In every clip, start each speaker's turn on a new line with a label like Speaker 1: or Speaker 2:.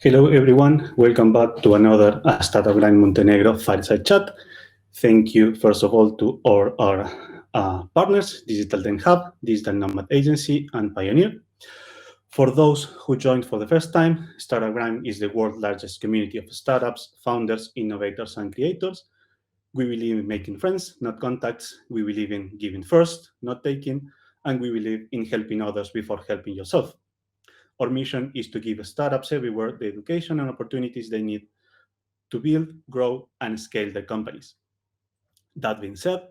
Speaker 1: Hello, everyone. Welcome back to another Startup Grind Montenegro fireside chat. Thank you, first of all, to all our partners, Digital Den Hub, Digital Nomad Agency, and Pioneer. For those who joined for the first time, Startup Grind is the world's largest community of startups, founders, innovators, and creators. We believe in making friends, not contacts. We believe in giving first, not taking. And we believe in helping others before helping yourself. Our mission is to give startups everywhere the education and opportunities they need to build, grow, and scale their companies. That being said,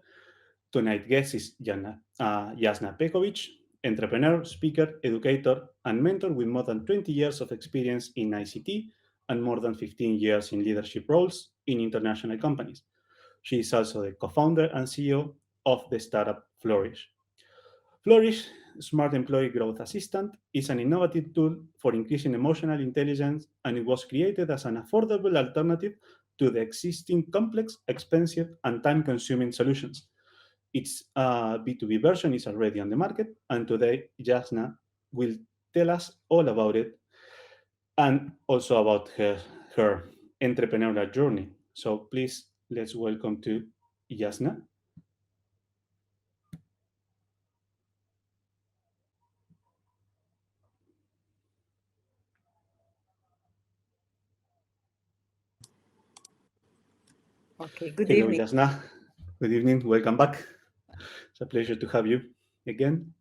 Speaker 1: tonight's guest is Jasna Pejović, entrepreneur, speaker, educator, and mentor with more than 20 years of experience in ICT and more than 15 years in leadership roles in international companies. She is also the co-founder and CEO of the startup Flourish. Flourish, Smart Employee Growth Assistant, is an innovative tool for increasing emotional intelligence, and it was created as an affordable alternative to the existing complex, expensive, and time-consuming solutions. Its B2B version is already on the market, and today Jasna will tell us all about it and also about her entrepreneurial journey. So please, let's welcome to Jasna.
Speaker 2: Okay, good
Speaker 1: Hello,
Speaker 2: evening.
Speaker 1: Jasna. Good evening. Welcome back. It's a pleasure to have you again.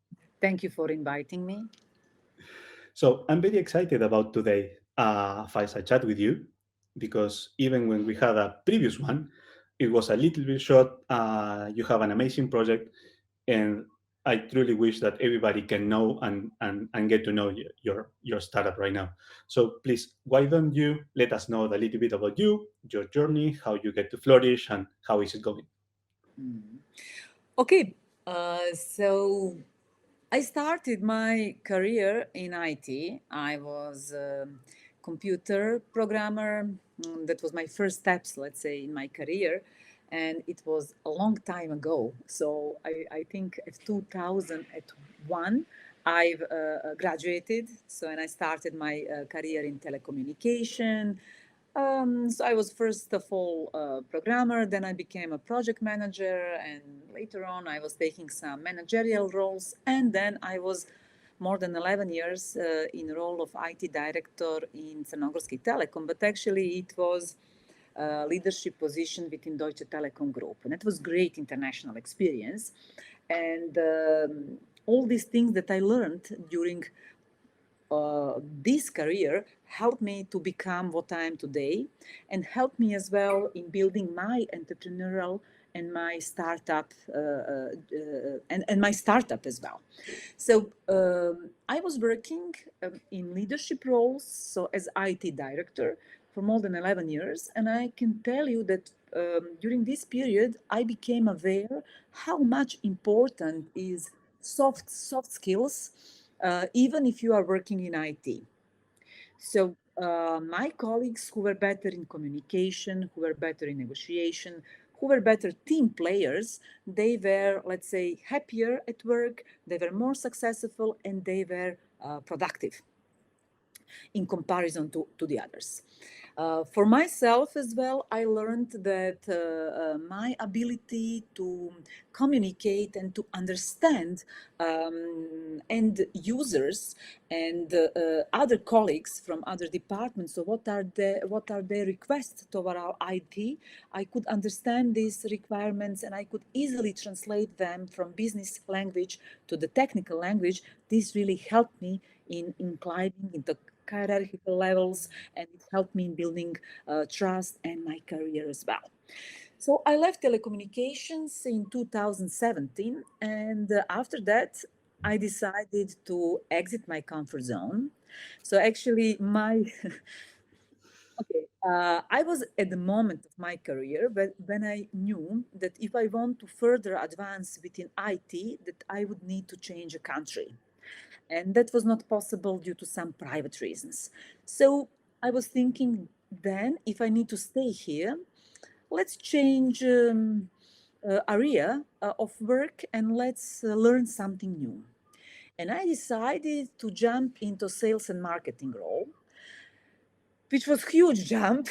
Speaker 2: Thank you for inviting me.
Speaker 1: So I'm very excited about today fireside chat with you because even when we had a previous one, it was a little bit short. You have an amazing project, and I truly wish that everybody can know and get to know your startup right now. So please, why don't you let us know a little bit about you, your journey, how you get to Flourish, and how is it going?
Speaker 2: Mm. Okay, so I started my career in IT. I was a computer programmer. That was my first steps, let's say, in my career. And it was a long time ago. So I think of 2001, I've graduated. So, and I started my career in telecommunication. So I was first of all a programmer, then I became a project manager, and later on I was taking some managerial roles, and then I was more than 11 years in role of IT director in Crnogorski Telekom, but actually it was a leadership position within Deutsche Telekom Group, and it was great international experience, and all these things that I learned during this career helped me to become what I am today and helped me as well in building my entrepreneurial and my startup and my startup as well. So I was working in leadership roles, so as IT director for more than 11 years, and I can tell you that during this period I became aware how much important is soft skills, even if you are working in IT. So my colleagues who were better in communication, who were better in negotiation, who were better team players, they were, let's say, happier at work, they were more successful, and they were productive in comparison to the others. For myself as well, I learned that my ability to communicate and to understand end users and other colleagues from other departments. So what are their requests toward our IT? I could understand these requirements and I could easily translate them from business language to the technical language. This really helped me in climbing into hierarchical levels, and it helped me in building trust and my career as well. So I left telecommunications in 2017, and after that, I decided to exit my comfort zone. So actually, my okay, I was at the moment of my career when I knew that if I want to further advance within IT, that I would need to change a country, and that was not possible due to some private reasons. So I was thinking then, if I need to stay here, let's change area of work and let's learn something new. And I decided to jump into sales and marketing role. which was huge jump.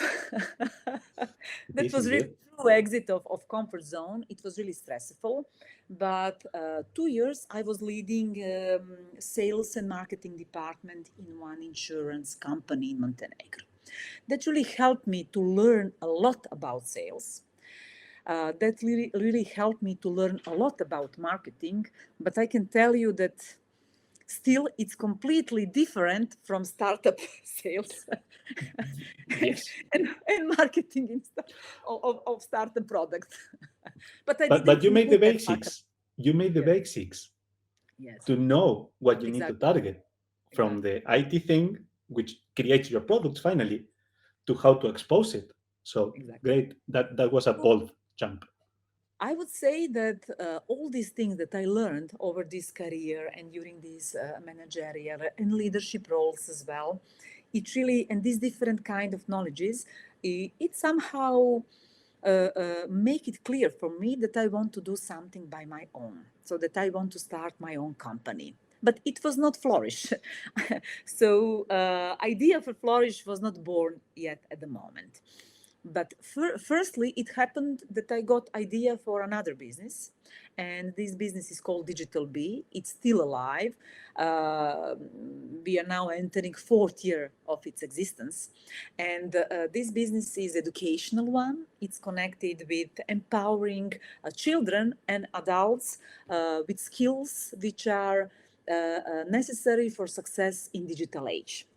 Speaker 2: That
Speaker 1: This
Speaker 2: was really
Speaker 1: indeed.
Speaker 2: true exit of comfort zone. It was really stressful. But 2 years I was leading sales and marketing department in one insurance company in Montenegro. That really helped me to learn a lot about sales. That really helped me to learn a lot about marketing. But I can tell you that still it's completely different from startup sales
Speaker 1: Yes.
Speaker 2: and marketing of startup products. But I
Speaker 1: But
Speaker 2: didn't
Speaker 1: you made the
Speaker 2: include that part.
Speaker 1: basics. You made the
Speaker 2: Yes,
Speaker 1: basics
Speaker 2: yes,
Speaker 1: to know what you need to
Speaker 2: exactly,
Speaker 1: target, from
Speaker 2: exactly,
Speaker 1: the IT thing, which creates your product finally, to how to expose it. So
Speaker 2: exactly.
Speaker 1: great. That was a
Speaker 2: So
Speaker 1: bold jump.
Speaker 2: I would say that all these things that I learned over this career and during these managerial and leadership roles as well, it really, and these different kind of knowledges, it somehow make it clear for me that I want to do something by my own, so that I want to start my own company. But it was not Flourish. So idea for Flourish was not born yet at the moment. But firstly, it happened that I got idea for another business, and this business is called Digital B. It's still alive. Uh, we are now entering fourth year of its existence, and this business is educational one. It's connected with empowering children and adults with skills which are necessary for success in digital age.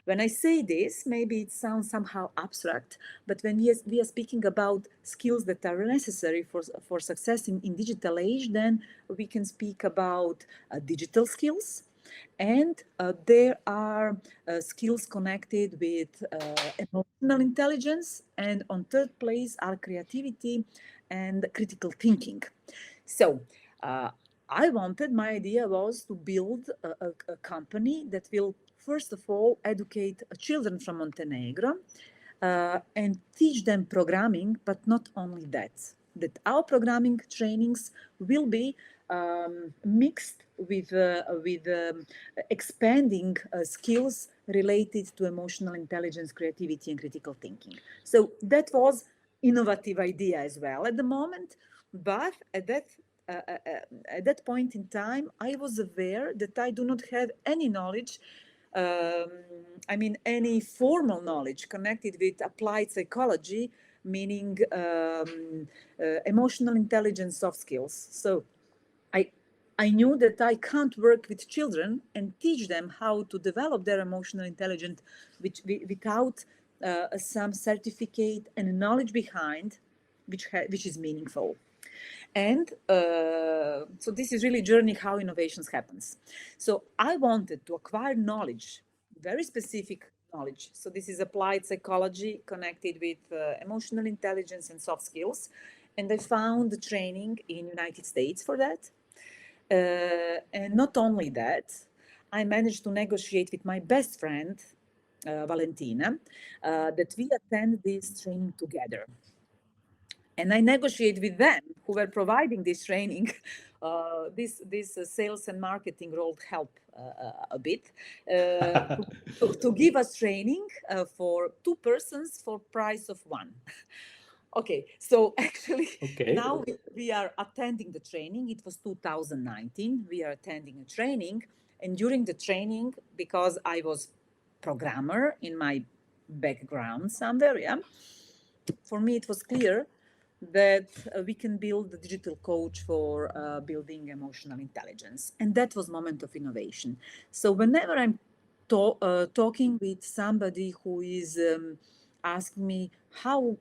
Speaker 2: When I say this, maybe it sounds somehow abstract, but when we are speaking about skills that are necessary for success in digital age, then we can speak about digital skills. And there are skills connected with emotional intelligence. And on third place are creativity and critical thinking. So uh, I wanted, my idea was to build a company that will, first of all, educate children from Montenegro and teach them programming, but not only that. That our programming trainings will be mixed with expanding skills related to emotional intelligence, creativity, and critical thinking. So that was innovative idea as well at the moment, but uh, uh, at that point in time, I was aware that I do not have any knowledge, um, any formal knowledge connected with applied psychology, meaning emotional intelligence, soft skills. So I, I knew that I can't work with children and teach them how to develop their emotional intelligence without some certificate and knowledge behind, which is meaningful. And so this is really journey how innovations happens. So I wanted to acquire knowledge, very specific knowledge. So this is applied psychology connected with emotional intelligence and soft skills. And I found the training in United States for that. And not only that, I managed to negotiate with my best friend, Valentina, that we attend this training together. And I negotiate with them who were providing this training. This sales and marketing role help a bit to give us training for two persons for price of one. Okay, so actually
Speaker 1: Okay.
Speaker 2: now we are attending the training. It was 2019. We are attending a training, and during the training, because I was programmer in my background somewhere, yeah, for me it was clear that we can build a digital coach for building emotional intelligence, and that was moment of innovation. So whenever I'm talking with somebody who is asking me how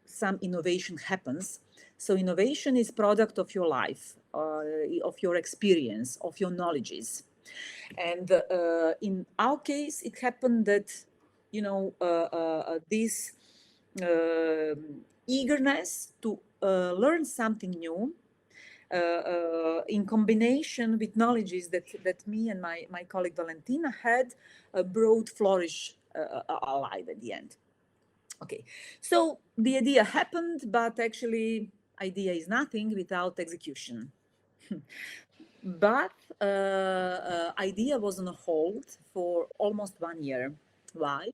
Speaker 2: some innovation happens, so innovation is product of your life, of your experience, of your knowledges. And in our case, it happened that, this eagerness to learn something new in combination with knowledges that me and my colleague Valentina had brought Flourish alive at the end. Okay, so the idea happened, but actually idea is nothing without execution. But idea was on hold for almost 1 year. Why?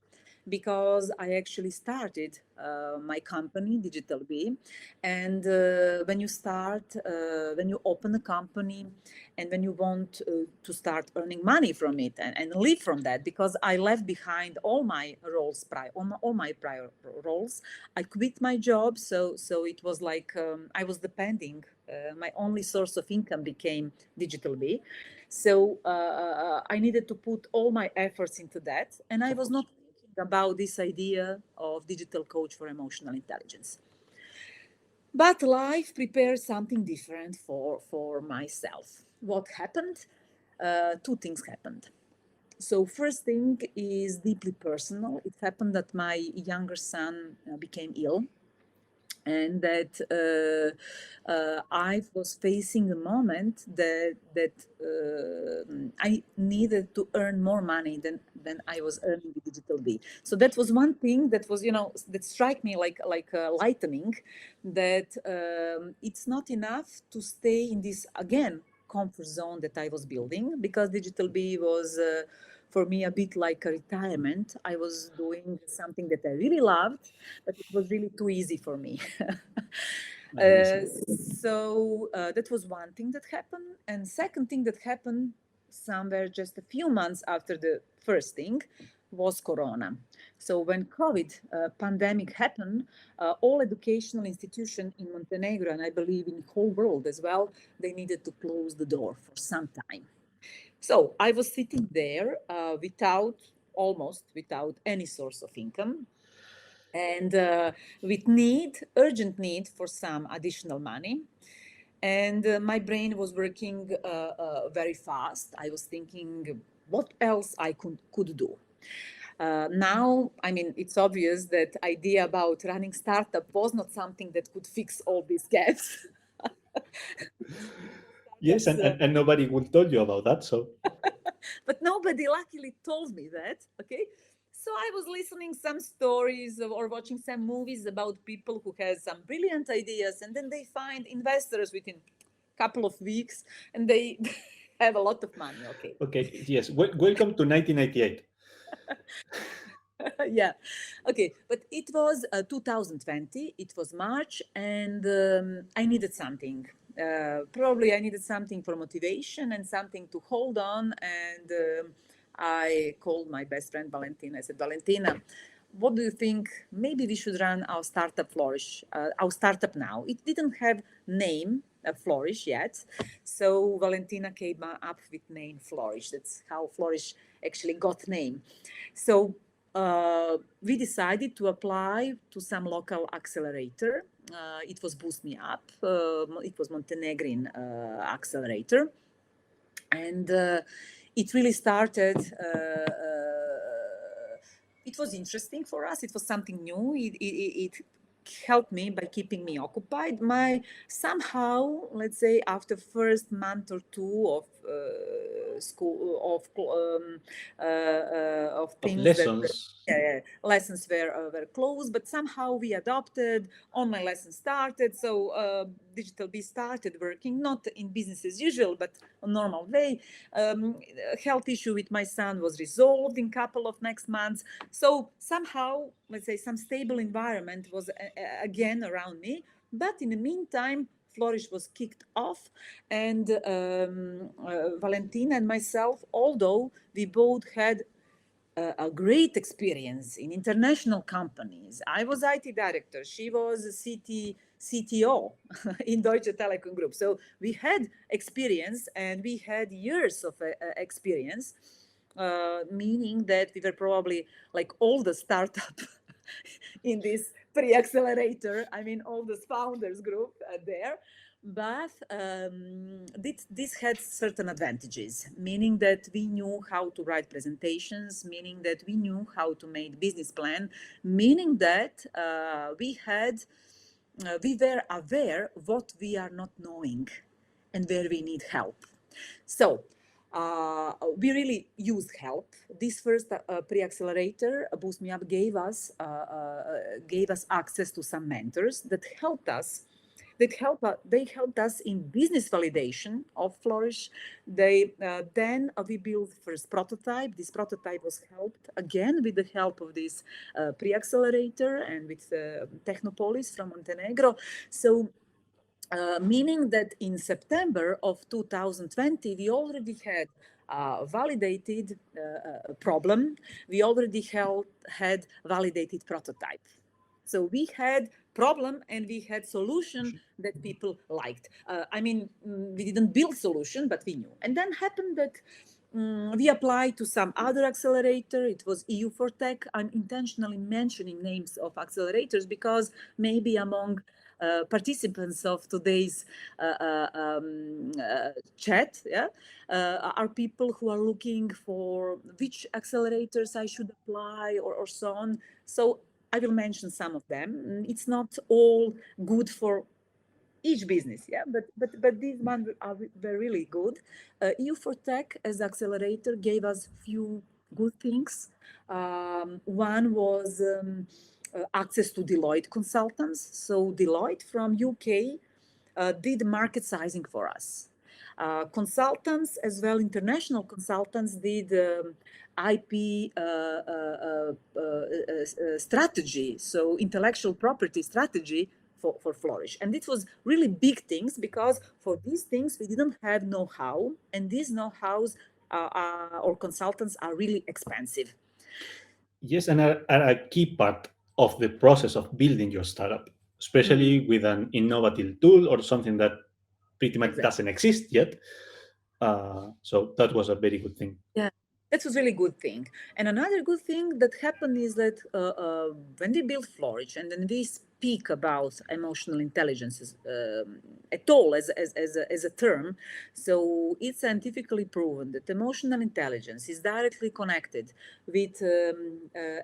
Speaker 2: because I actually started my company, Digital Bee. And when you open a company and when you want to start earning money from it and live from that, because I left behind all my roles, all my prior roles. I quit my job. So it was like I was depending. My only source of income became Digital Bee. So I needed to put all my efforts into that. And I was not thinking about this idea of digital coach for emotional intelligence. But life prepared something different for myself. What happened? Two things happened. So first thing is deeply personal. It happened that my younger son became ill, and that I was facing a moment that I needed to earn more money than I was earning with Digital Bee. So that was one thing that was, that struck me like lightning, that it's not enough to stay in this, again, comfort zone that I was building, because Digital Bee was for me a bit like a retirement. I was doing something that I really loved, but it was really too easy for me. So that was one thing that happened. And second thing that happened somewhere just a few months after the first thing was Corona. So when COVID pandemic happened, all educational institutions in Montenegro, and I believe in the whole world as well, they needed to close the door for some time. So I was sitting there almost without any source of income, and with urgent need for some additional money. And my brain was working very fast. I was thinking what else I could do. Now, I mean, it's obvious that idea about running startup was not something that could fix all these gaps.
Speaker 1: Yes, and nobody will tell you about that. So,
Speaker 2: but nobody luckily told me that. Okay, so I was listening some stories or watching some movies about people who has some brilliant ideas, and then they find investors within a couple of weeks, and they have a lot of money. Okay.
Speaker 1: okay, yes. Welcome to 1998.
Speaker 2: Yeah. Okay. But it was 2020. It was March, and I needed something. Probably I needed something for motivation and something to hold on. And I called my best friend Valentina. I said, Valentina, what do you think? Maybe we should run our startup Flourish, our startup now. It didn't have name Flourish yet. So Valentina came up with name Flourish. That's how Flourish actually got name. So we decided to apply to some local accelerator. It was Boost Me Up. It was Montenegrin accelerator. And it really started. It was interesting for us. It was something new. It helped me by keeping me occupied. Somehow, let's say, after first month or two of school of things
Speaker 1: Lessons.
Speaker 2: lessons were closed, but somehow we adopted online lessons started. So Digital Bee started working not in business as usual, but a normal way. Health issue with my son was resolved in couple of next months. So somehow, let's say, some stable environment was again around me. But in the meantime, Flourish was kicked off, and Valentina and myself, although we both had a great experience in international companies. I was IT director. She was a CTO in Deutsche Telekom Group. So we had experience, and we had years of experience, meaning that we were probably like all the startup in this pre-accelerator. I mean, all the founders group there. But this had certain advantages, meaning that we knew how to write presentations, meaning that we knew how to make business plan, meaning that we were aware what we are not knowing and where we need help. So we really used help. This first pre-accelerator, Boost Me Up, gave us access to some mentors that helped us They helped us in business validation of Flourish. Then we built first prototype. This prototype was helped again with the help of this pre-accelerator and with Technopolis from Montenegro. So meaning that in September of 2020, we already had validated problem. We already had validated prototype. So we had problem and we had solution that people liked. We didn't build solution, but we knew. And then happened that we applied to some other accelerator. It was EU for Tech. I'm intentionally mentioning names of accelerators because maybe among participants of today's chat are people who are looking for which accelerators I should apply or so on. So I will mention some of them. It's not all good for each business, but these ones were really good. EU for Tech as accelerator gave us few good things. One was access to Deloitte consultants. So Deloitte from UK did market sizing for us. Consultants as well, international consultants did IP strategy, so intellectual property strategy for Flourish. And it was really big things because for these things we didn't have know-how, and these know-hows or consultants are really expensive.
Speaker 1: Yes, and are a key part of the process of building your startup, especially with an innovative tool or something that pretty much doesn't exist yet. So that was a very good thing.
Speaker 2: Yeah, that was really good thing. And another good thing that happened is that when we built Flourish and then we speak about emotional intelligence at all as a term, so it's scientifically proven that emotional intelligence is directly connected with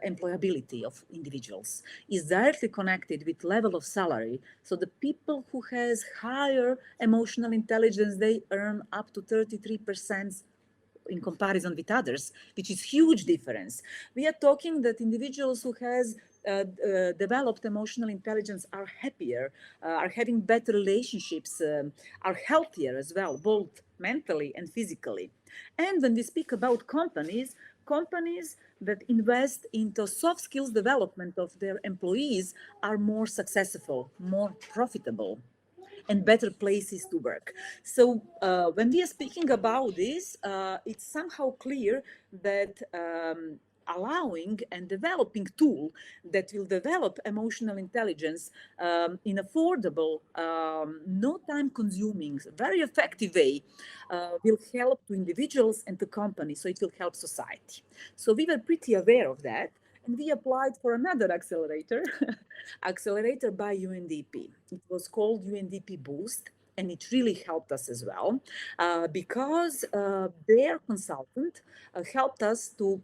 Speaker 2: employability of individuals, is directly connected with level of salary. So the people who has higher emotional intelligence, they earn up to 33% in comparison with others, which is huge difference. We are talking that individuals who has developed emotional intelligence are happier, are having better relationships, are healthier as well, both mentally and physically. And when we speak about companies that invest into soft skills development of their employees are more successful, more profitable, and better places to work. So when we are speaking about this, it's somehow clear that allowing and developing tool that will develop emotional intelligence in affordable, no time consuming, very effective way will help to individuals and to companies. So it will help society. So we were pretty aware of that. And we applied for another accelerator, accelerator by UNDP. It was called UNDP Boost, and it really helped us as well because their consultant helped us to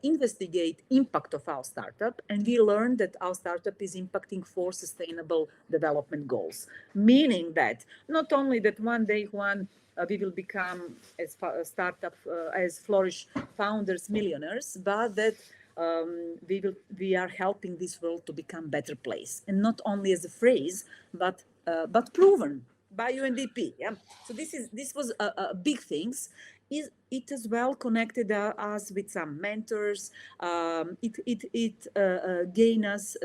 Speaker 2: investigate impact of our startup, and we learned that our startup is impacting 4 sustainable development goals, meaning that not only that one day we will become as a startup as Flourish founders millionaires, but that we are helping this world to become a better place, and not only as a phrase, but proven by UNDP. Yeah. So this was a big things. It as well connected us with some mentors. It gained us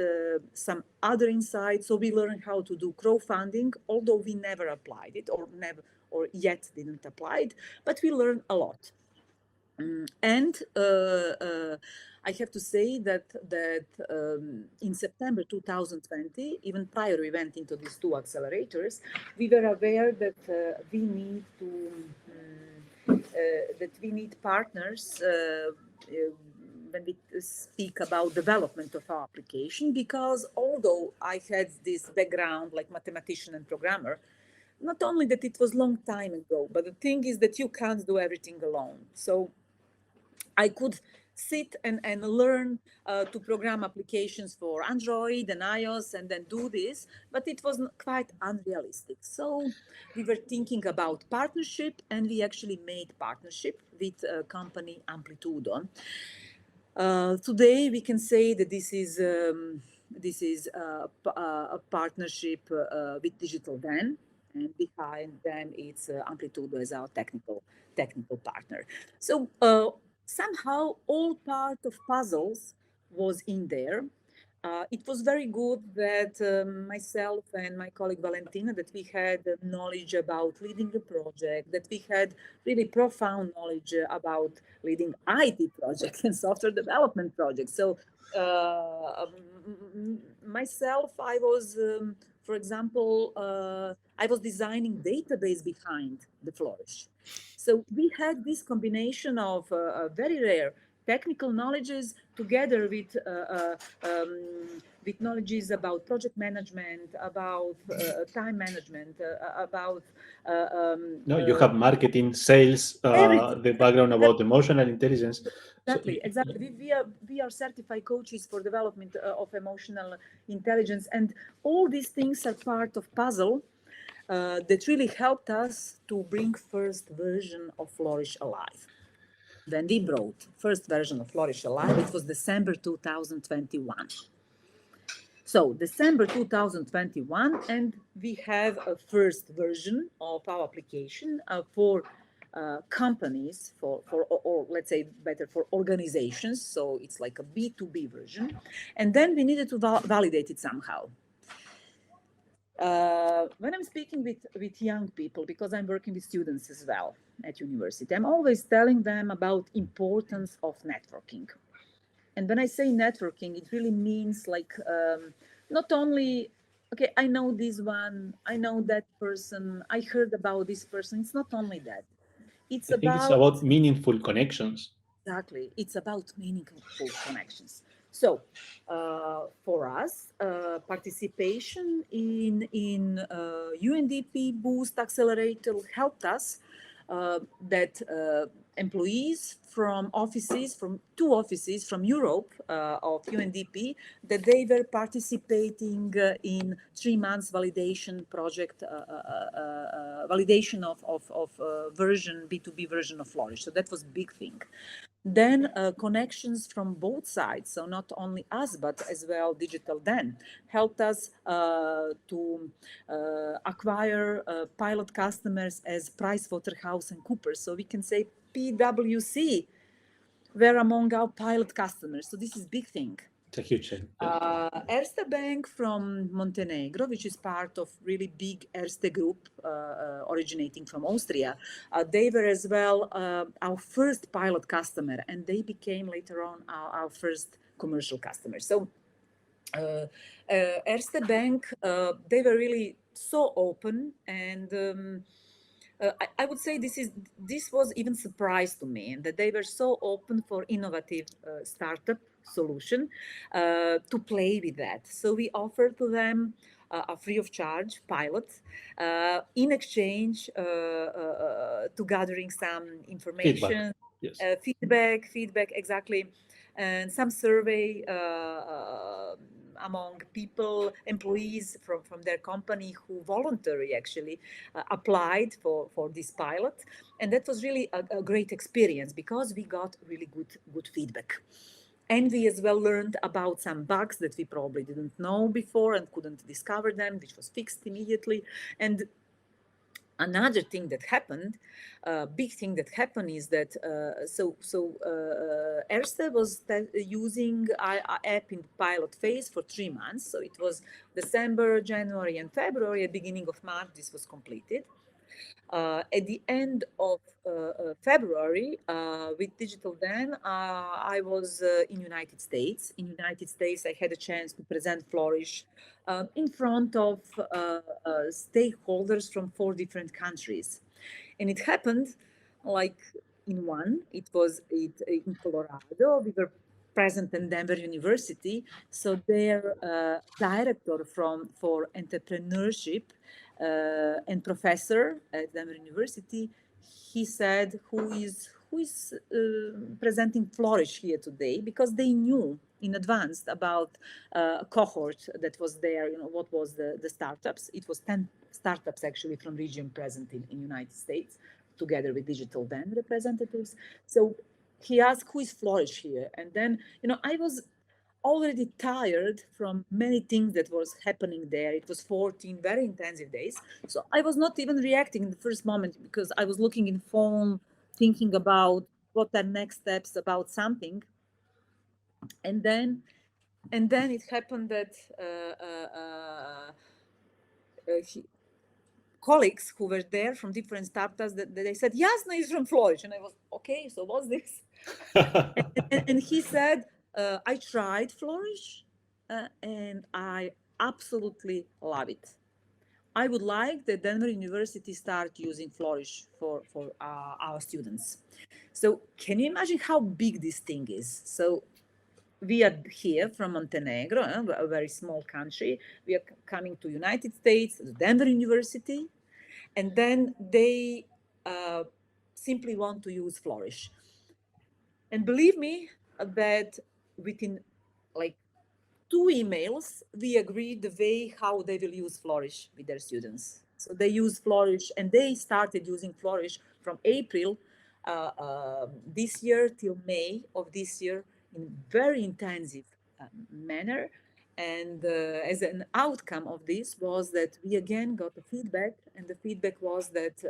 Speaker 2: some other insights. So we learned how to do crowdfunding, although we never applied it or yet didn't apply it, but we learned a lot. And I have to say that in September 2020, even prior we went into these 2 accelerators, we were aware that we need partners when we speak about development of our application, because although I had this background like mathematician and programmer, not only that it was long time ago, but the thing is that you can't do everything alone. So I could sit and learn to program applications for Android and iOS and then do this, but it was quite unrealistic. So we were thinking about partnership, and we actually made partnership with company Amplitudo. Today we can say that this is This is a partnership with Digital Den, and behind them it's Amplitude as our technical partner. So somehow all part of puzzles was in there. It was very good that myself and my colleague Valentina, that we had knowledge about leading the project, that we had really profound knowledge about leading IT projects and software development projects. So myself, I was, for example, I was designing database behind the Flourish. So we had this combination of very rare technical knowledges together with knowledges about project management, about time management, about
Speaker 1: No, you have marketing, sales,
Speaker 2: everything.
Speaker 1: the background about emotional intelligence. So
Speaker 2: Exactly. We are certified coaches for development of emotional intelligence, and all these things are part of puzzle that really helped us to bring first version of Flourish alive. When we brought first version of Flourish alive, it was December 2021. So December 2021, and we have a first version of our application for companies, or let's say better, for organizations. So it's like a B2B version. And then we needed to validate it somehow. When I'm speaking with young people, because I'm working with students as well at university, I'm always telling them about importance of networking. And when I say networking, it really means like not only, okay, I know this one, I know that person, I heard about this person. It's not only that. It's
Speaker 1: I think it's
Speaker 2: about,
Speaker 1: about meaningful connections.
Speaker 2: exactly, it's about meaningful connections. So for us, participation in UNDP Boost Accelerator helped us that employees from offices, from two offices from Europe of UNDP, that they were participating in 3 months validation project, validation of version, B2B version of Flourish. So that was big thing. Then connections from both sides, so not only us, but as well Digital Den, helped us to acquire pilot customers as PricewaterhouseCoopers. So we can say PwC were among our pilot customers. So this is big thing.
Speaker 1: It's a huge thing. Yes.
Speaker 2: Erste Bank from Montenegro, which is part of really big Erste group originating from Austria, they were as well our first pilot customer, and they became later on our first commercial customer. So Erste Bank, they were really so open, and I would say this was even surprise to me, that they were so open for innovative startup solution to play with that. So we offered to them a free of charge pilot in exchange to gathering some information,
Speaker 1: Yes.
Speaker 2: feedback exactly, and some survey among people, employees from their company who voluntarily actually applied for this pilot. And that was really a great experience because we got really good feedback. And we as well learned about some bugs that we probably didn't know before and couldn't discover them, which was fixed immediately. And another thing that happened, big thing that happened, is that Erste was using our app in pilot phase for 3 months. So it was December, January, and February. At beginning of March, this was completed. At the end of February, with Digital Den, I was in United States. In United States, I had a chance to present Flourish in front of stakeholders from 4 different countries. And it happened like in one, it was in Colorado. We were present in Denver University. So their director for entrepreneurship and professor at Denver University, he said, who is presenting Flourish here today, because they knew in advance about a cohort that was there, what was the startups. It was 10 startups actually from region present in United States, together with Digital Den representatives. So he asked, who is Flourish here? And then, already tired from many things that was happening there. It was 14 very intensive days. So I was not even reacting in the first moment because I was looking in phone, thinking about what are next steps about something. And then it happened that colleagues who were there from different startups, that they said, Jasna is from Flourish. And I was, okay, so what's this? and he said, I tried Flourish and I absolutely love it. I would like that Denver University start using Flourish for our students. So can you imagine how big this thing is? So we are here from Montenegro, a very small country. We are coming to United States, to Denver University, and then they simply want to use Flourish. And believe me that within like 2 emails, we agreed the way how they will use Flourish with their students. So they use Flourish and they started using Flourish from April this year till May of this year in very intensive manner. And as an outcome of this was that we again got the feedback, and the feedback was that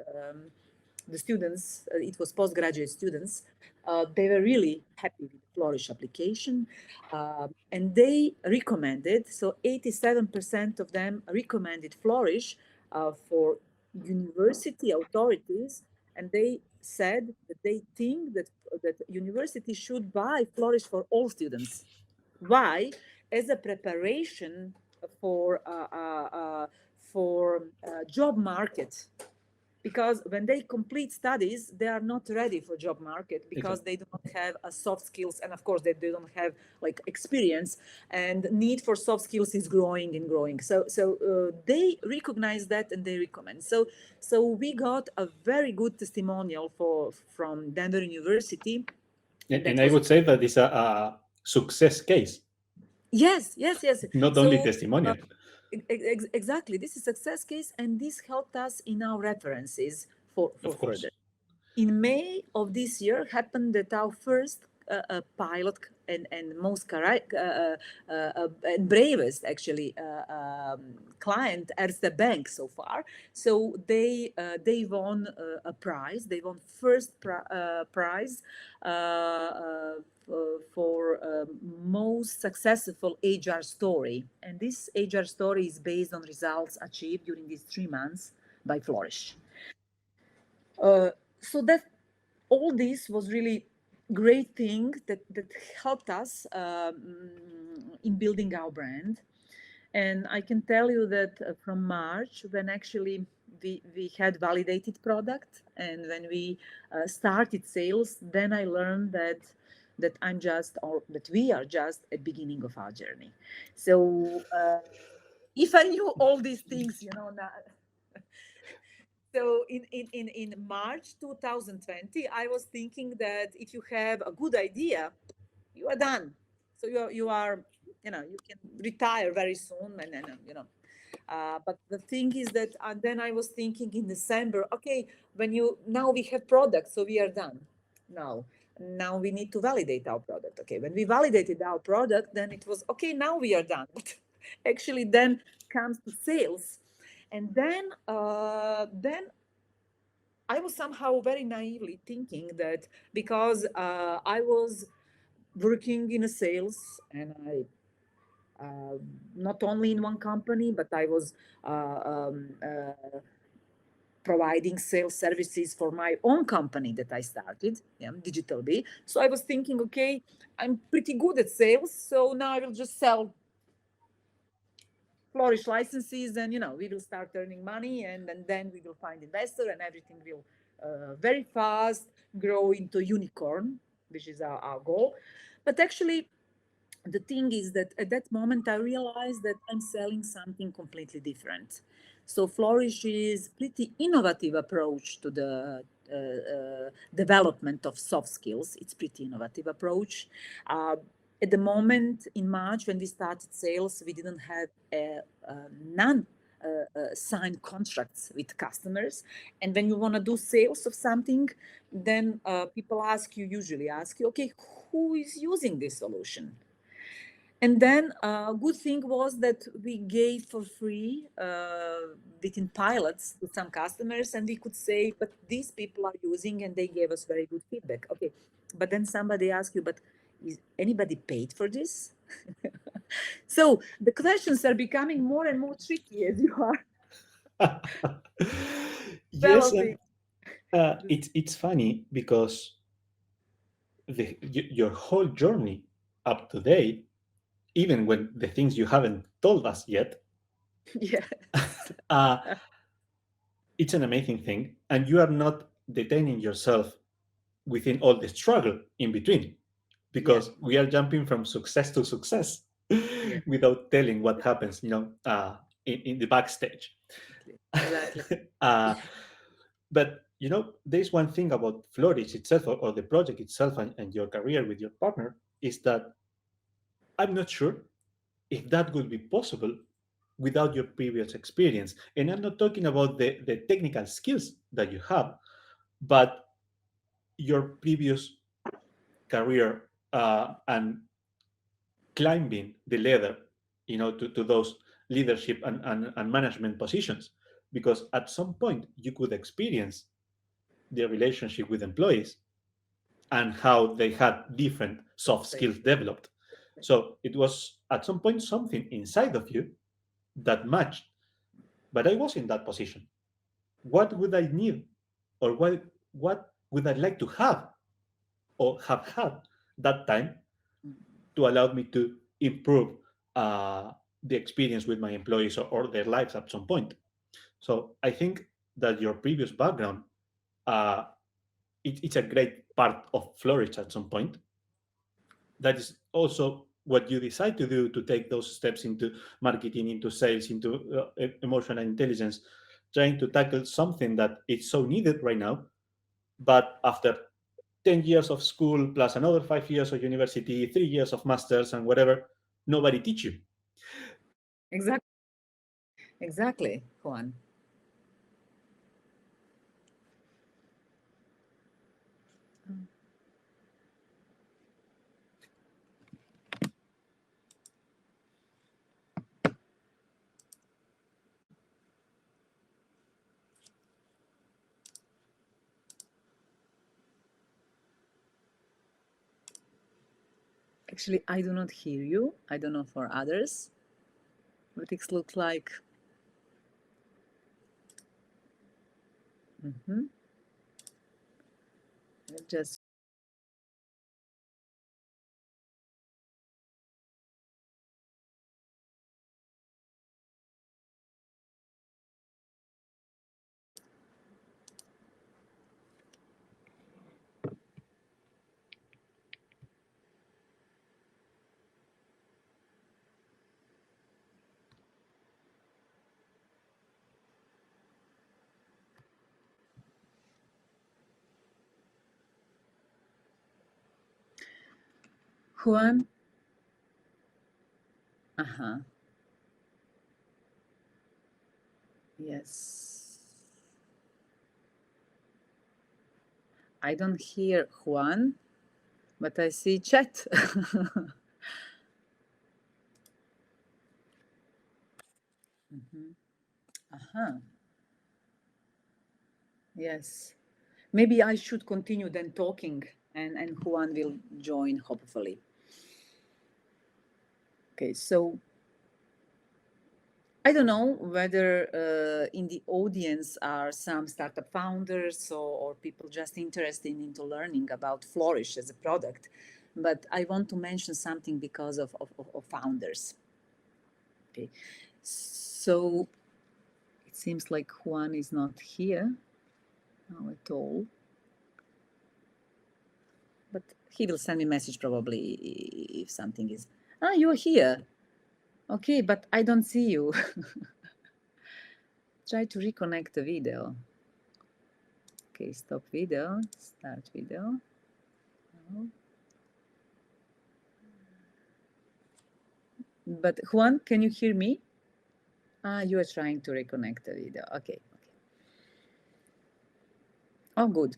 Speaker 2: the students, it was postgraduate students, they were really happy with the Flourish application, and they recommended, so 87% of them recommended Flourish for university authorities, and they said that they think that university should buy Flourish for all students. Why? As a preparation for job market, because when they complete studies, they are not ready for job market because they do not have soft skills, and of course they don't have like experience, and need for soft skills is growing and growing. So they recognize that and they recommend. So we got a very good testimonial from Denver University.
Speaker 1: And I would say that it's a success case.
Speaker 2: Yes.
Speaker 1: Not only testimonial.
Speaker 2: Exactly. This is a success case, and this helped us in our references for further. In May of this year happened that our first pilot and most correct and bravest actually client, Erste Bank so far. So they won a prize. They won first prize for most successful HR story. And this HR story is based on results achieved during these 3 months by Flourish. So that all this was really great thing that helped us in building our brand. And I can tell you that from March, when actually we had validated product, and when we started sales, then I learned that I'm just, or that we are just at beginning of our journey. So if I knew all these things, now. So in March 2020, I was thinking that if you have a good idea, you are done. So you are, you can retire very soon, and but the thing is that then I was thinking in December, okay, now we have products, so we are done. Now we need to validate our product. Okay, when we validated our product, then it was okay. Now we are done. But actually, then comes to sales. And then I was somehow very naively thinking that because I was working in a sales, and I not only in one company, but I was providing sales services for my own company that I started, Digital Bee. So I was thinking, okay, I'm pretty good at sales, so now I will just sell Flourish licenses, and we will start earning money, and then we will find investor, and everything will very fast grow into unicorn, which is our goal. But actually, the thing is that at that moment I realized that I'm selling something completely different. So Flourish is pretty innovative approach to the development of soft skills. It's pretty innovative approach. At the moment in March, when we started sales, we didn't have none sign contracts with customers. And when you want to do sales of something, then people usually ask you, okay, who is using this solution? And then good thing was that we gave for free within pilots to some customers, and we could say, but these people are using, and they gave us very good feedback. Okay, but then somebody asked you, but is anybody paid for this? So the questions are becoming more and more tricky as you are
Speaker 1: Yes,
Speaker 2: developing.
Speaker 1: and it's funny because your whole journey up to date, even when the things you haven't told us yet,
Speaker 2: Yes.
Speaker 1: uh, it's an amazing thing, and you are not detaining yourself within all the struggle in between, because we are jumping from success to success
Speaker 2: Yeah.
Speaker 1: without telling what happens, in the backstage.
Speaker 2: Exactly.
Speaker 1: uh, but there's one thing about Flourish itself, or the project itself, and your career with your partner, is that I'm not sure if that would be possible without your previous experience. And I'm not talking about the technical skills that you have, but your previous career, and climbing the ladder, to those leadership and management positions. Because at some point you could experience the relationship with employees and how they had different soft skills developed. So it was at some point something inside of you that matched. But I was in that position. What would I need, or what would I like to have, or have had that time, to allow me to improve the experience with my employees, or their lives at some point? So I think that your previous background, uh, it's a great part of Flourish at some point. That is also what you decide to do, to take those steps into marketing, into sales, into emotional intelligence, trying to tackle something that is so needed right now. But after 10 years of school, plus another 5 years of university, 3 years of masters, and whatever, nobody teach you.
Speaker 2: Exactly. Exactly, Juan. Actually, I do not hear you. I don't know for others, but it looks like. Mhm. Just Juan. Uh-huh. Yes. I don't hear Juan, but I see chat. Mhm. Uh-huh. Yes. Maybe I should continue then talking, and Juan will join, hopefully. Okay, so I don't know whether in the audience are some startup founders, or people just interested into learning about Flourish as a product, but I want to mention something because of founders. Okay, so it seems like Juan is not here now at all, but he will send me a message probably if something is. Ah, you're here. Okay, but I don't see you. Try to reconnect the video. Okay, stop video, start video. No. But Juan, can you hear me? Ah, you are trying to reconnect the video. Okay, okay. Oh, good.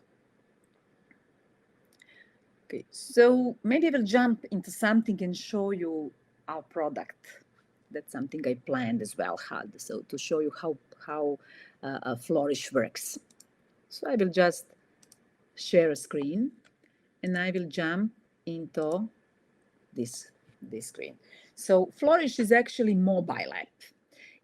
Speaker 2: Okay, so maybe I will jump into something and show you our product. That's something I planned as well, had. So to show you how Flourish works. So I will just share a screen, and I will jump into this screen. So Flourish is actually mobile app.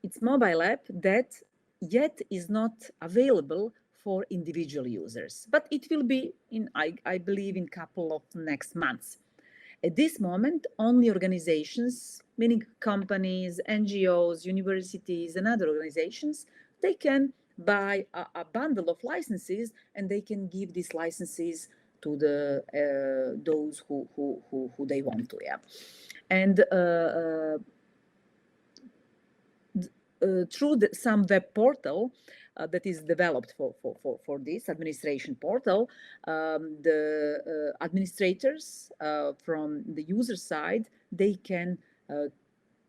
Speaker 2: It's mobile app that yet is not available for individual users, but it will be in, I believe, in couple of next months. At this moment, only organizations, meaning companies, NGOs, universities, and other organizations, they can buy a bundle of licenses, and they can give these licenses to the those who they want to. Yeah, and through some web portal that is developed for this administration portal, the administrators from the user side, they can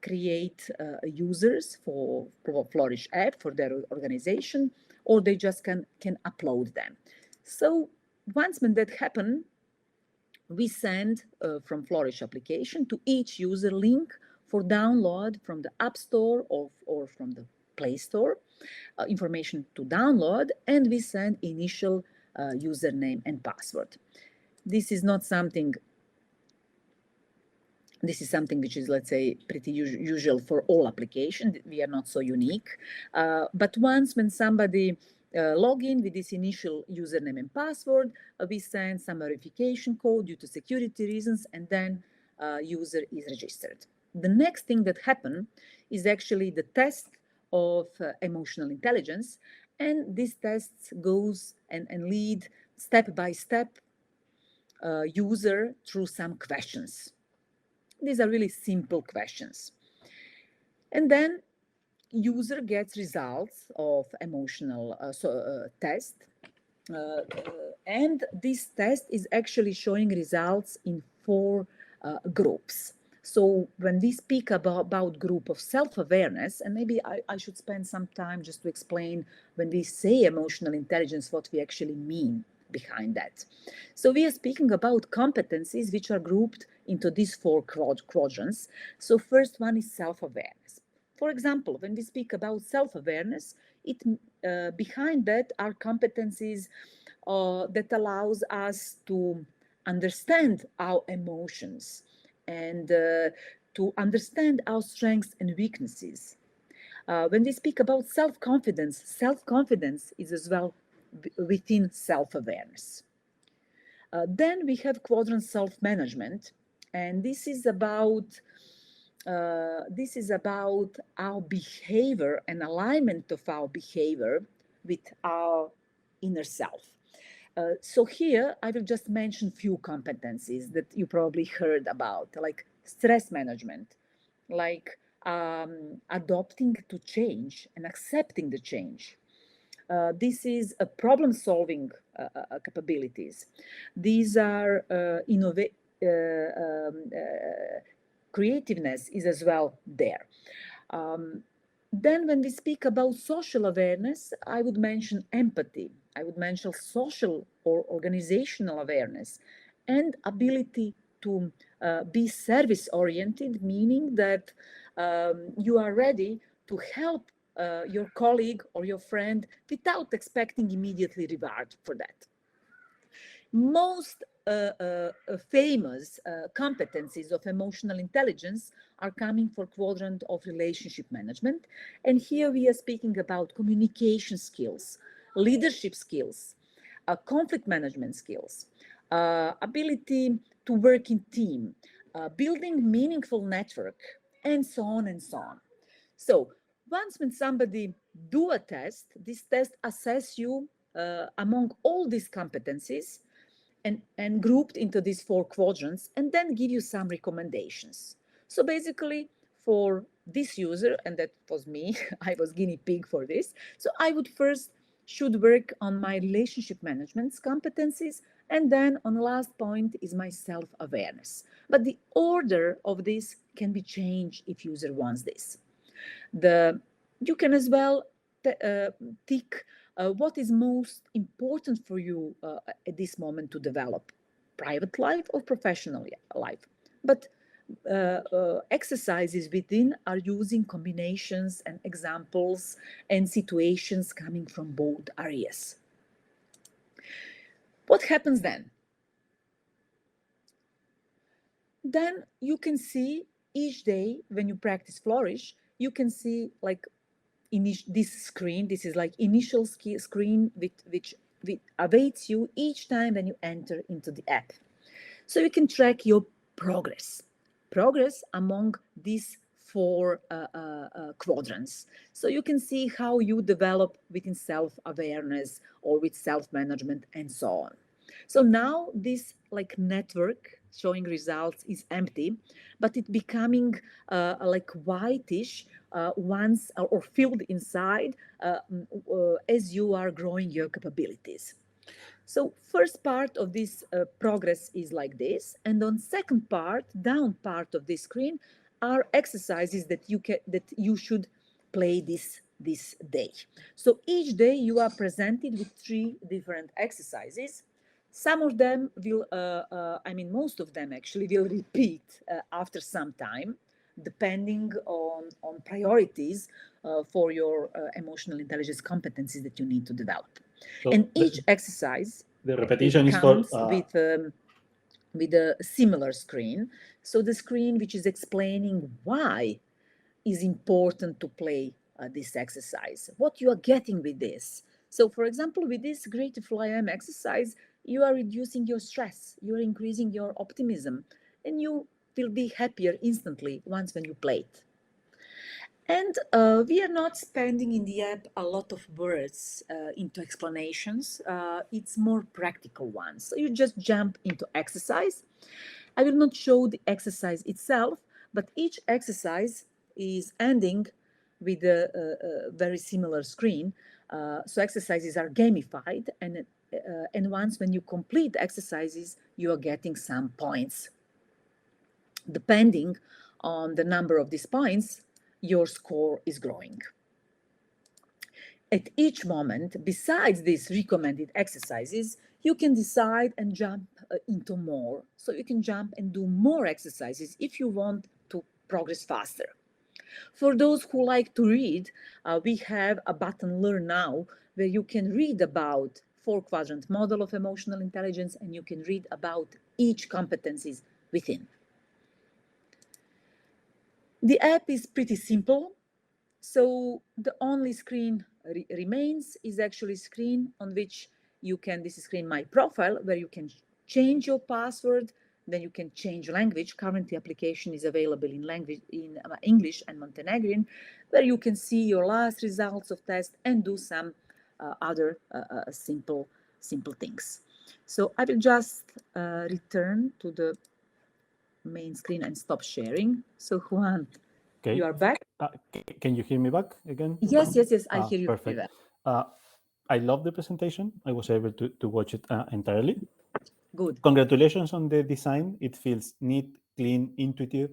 Speaker 2: create users for Flourish app for their organization, or they just can upload them. So once when that happen, we send from Flourish application to each user link for download from the App Store or from the Play Store, information to download, and we send initial username and password. This is not something, this is something which is, let's say, pretty usual for all applications. We are not so unique. But once when somebody log in with this initial username and password, we send some verification code due to security reasons, and then user is registered. The next thing that happens is actually the test of emotional intelligence, and this test goes and lead step by step user through some questions. These are really simple questions. And then user gets results of emotional test. And this test is actually showing results in 4 groups. So when we speak about group of self-awareness, and maybe I should spend some time just to explain when we say emotional intelligence, what we actually mean behind that. So we are speaking about competencies which are grouped into these 4 quadrants. So first one is self-awareness. For example, when we speak about self-awareness, behind that are competencies that allows us to understand our emotions and to understand our strengths and weaknesses. When we speak about self-confidence is as well within self-awareness. Then we have quadrant self-management, and this is about our behavior and alignment of our behavior with our inner self. So here I will just mention few competencies that you probably heard about, like stress management, like adopting to change and accepting the change. This is a problem-solving capabilities. These are creativeness is as well there. Then when we speak about social awareness, I would mention empathy. I would mention social or organizational awareness and ability to be service-oriented, meaning that you are ready to help your colleague or your friend without expecting immediately reward for that. Most famous competencies of emotional intelligence are coming for quadrant of relationship management. And here we are speaking about communication skills, leadership skills, conflict management skills, ability to work in team, building meaningful network, and so on and so on. So once when somebody do a test, this test assess you among all these competencies and grouped into these 4 quadrants, and then give you some recommendations. So basically for this user, and that was me, I was guinea pig for this. So I would first should work on my relationship management competencies, and then on the last point is my self-awareness. But the order of this can be changed if user wants this. You can as well tick what is most important for you at this moment to develop, private life or professional life. But exercises within are using combinations and examples and situations coming from both areas. What happens then? Then you can see each day when you practice Flourish, you can see like this screen. This is like initial screen which awaits you each time when you enter into the app. So you can track your progress among these four quadrants. So you can see how you develop within self-awareness or with self-management and so on. So now this like network showing results is empty, but it becoming like whitish once or filled inside as you are growing your capabilities. So first part of this progress is like this, and on second part, down part of this screen, are exercises that you should play this day. So each day you are presented with 3 different exercises. Some of them will, most of them actually will repeat after some time, depending on priorities for your emotional intelligence competencies that you need to develop.
Speaker 1: So
Speaker 2: And each exercise
Speaker 1: the repetition is for
Speaker 2: with a similar screen. So the screen which is explaining why is important to play this exercise, what you are getting with this. So for example, with this Grateful I Am exercise, you are reducing your stress, you are increasing your optimism, and you will be happier instantly once when you play it. And we are not spending in the app a lot of words into explanations. It's more practical ones. So you just jump into exercise. I will not show the exercise itself, but each exercise is ending with a very similar screen. So exercises are gamified, and once when you complete exercises, you are getting some points. Depending on the number of these points, your score is growing. At each moment, besides these recommended exercises, you can decide and jump into more. So you can jump and do more exercises if you want to progress faster. For those who like to read, we have a button Learn Now, where you can read about 4-quadrant model of emotional intelligence, and you can read about each competencies within. The app is pretty simple. So the only screen remains is actually screen on which you can, this is screen My Profile, where you can change your password, then you can change language. Currently application is available in language in English and Montenegrin, where you can see your last results of test and do some other simple things. So I will just return to the main screen and stop sharing. So Juan,
Speaker 1: okay.
Speaker 2: You are back?
Speaker 1: Can you hear me back again?
Speaker 2: Yes, I hear you.
Speaker 1: Perfect. I love the presentation. I was able to watch it entirely.
Speaker 2: Good.
Speaker 1: Congratulations on the design. It feels neat, clean, intuitive,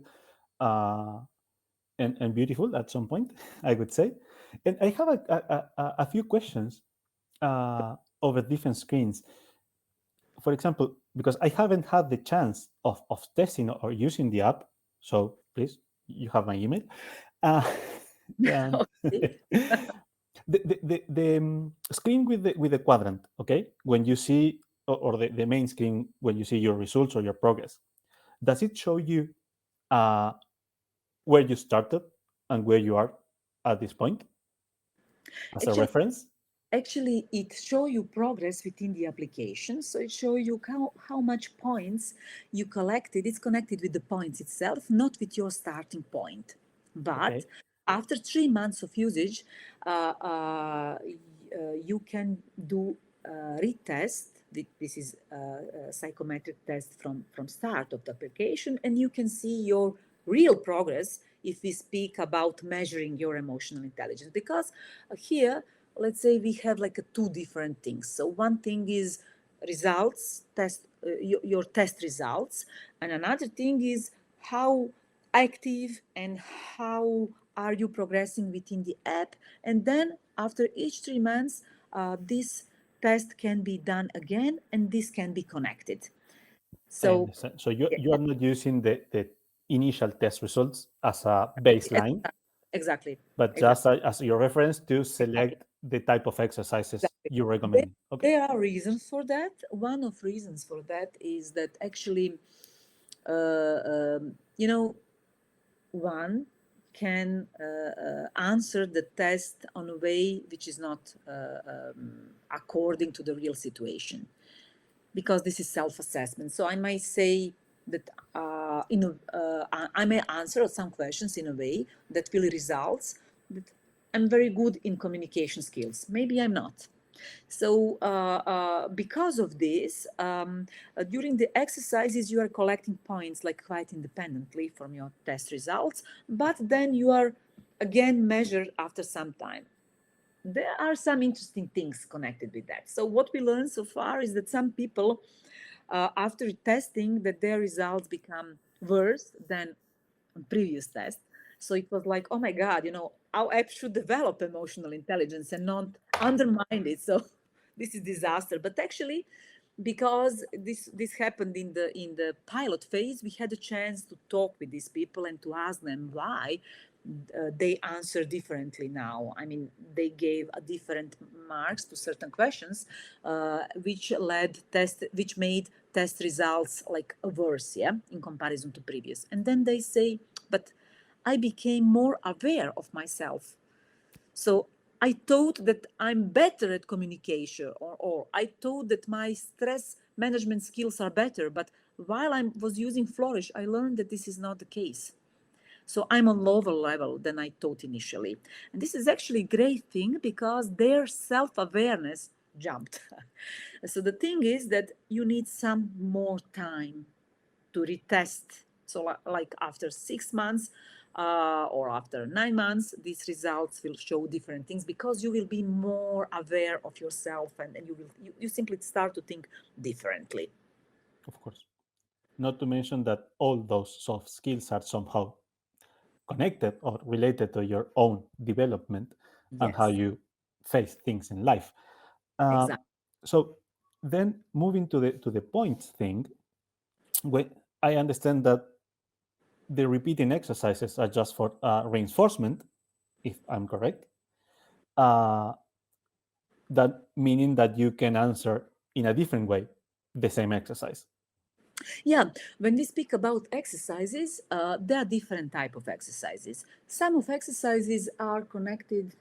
Speaker 1: and beautiful at some point, I would say. And I have a few questions over different screens. For example, because I haven't had the chance of testing or using the app, so please, you have my email. The screen with the quadrant, okay, when you see, or the main screen when you see your results or your progress, does it show you where you started and where you are at this point as a reference?
Speaker 2: Actually, it shows you progress within the application. So it shows you how much points you collected. It's connected with the points itself, not with your starting point. But after 3 months of usage, you can do retest. This is a psychometric test from start of the application, and you can see your real progress if we speak about measuring your emotional intelligence. Because here, let's say we have like 2 different things. So one thing is results, your test results, and another thing is how active and how are you progressing within the app. And then after each 3 months, this test can be done again, and this can be connected. So
Speaker 1: you are not using the initial test results as a baseline,
Speaker 2: Exactly.
Speaker 1: but just as your reference to select the type of exercises
Speaker 2: Exactly.
Speaker 1: you recommend. Okay.
Speaker 2: There are reasons for that. One of reasons for that is that actually, one can answer the test on a way which is not according to the real situation, because this is self-assessment. So I might say that I may answer some questions in a way that will result that I'm very good in communication skills. Maybe I'm not. So because of this, during the exercises, you are collecting points like quite independently from your test results, but then you are again measured after some time. There are some interesting things connected with that. So what we learned so far is that some people, after testing, that their results become worse than on previous tests. So it was like, oh my God, our app should develop emotional intelligence and not undermine it. So this is disaster. But actually, because this happened in the pilot phase, we had a chance to talk with these people and to ask them why they answer differently now. I mean, they gave a different marks to certain questions, which made test results like worse, yeah, in comparison to previous. And then they say, but I became more aware of myself. So I thought that I'm better at communication, or I thought that my stress management skills are better. But while I was using Flourish, I learned that this is not the case. So I'm on lower level than I thought initially. And this is actually a great thing because their self-awareness jumped. So the thing is that you need some more time to retest. So like after 6 months or after 9 months, these results will show different things because you will be more aware of yourself, and you simply start to think differently.
Speaker 1: Of course. Not to mention that all those soft skills are somehow connected or related to your own development and how
Speaker 2: Yes,
Speaker 1: you face things in life. Uh,
Speaker 2: exactly.
Speaker 1: so then moving to the points thing, I understand that the repeating exercises are just for reinforcement, if I'm correct. Uh, that meaning that you can answer in a different way the same exercise.
Speaker 2: Yeah, when we speak about exercises, there are different type of exercises. Some of exercises are connected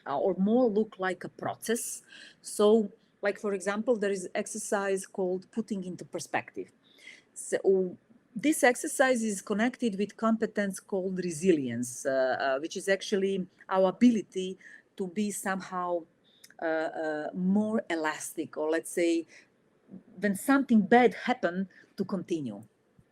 Speaker 2: or more look like a process. So, like for example, there is exercise called putting into perspective. So this exercise is connected with competence called resilience, which is actually our ability to be somehow more elastic, or let's say when something bad happened, to continue,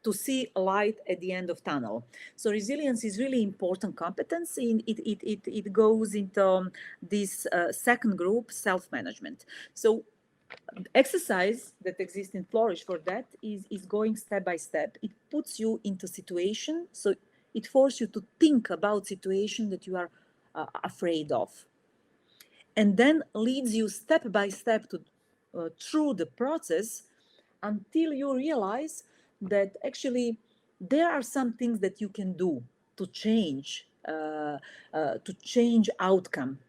Speaker 2: to see a light at the end of tunnel. So resilience is really important competence. It goes into this second group, self-management. So exercise that exists in Flourish for that is going step by step. It puts you into situation, so it forces you to think about situation that you are afraid of, and then leads you step by step to through the process until you realize that actually there are some things that you can do to change outcome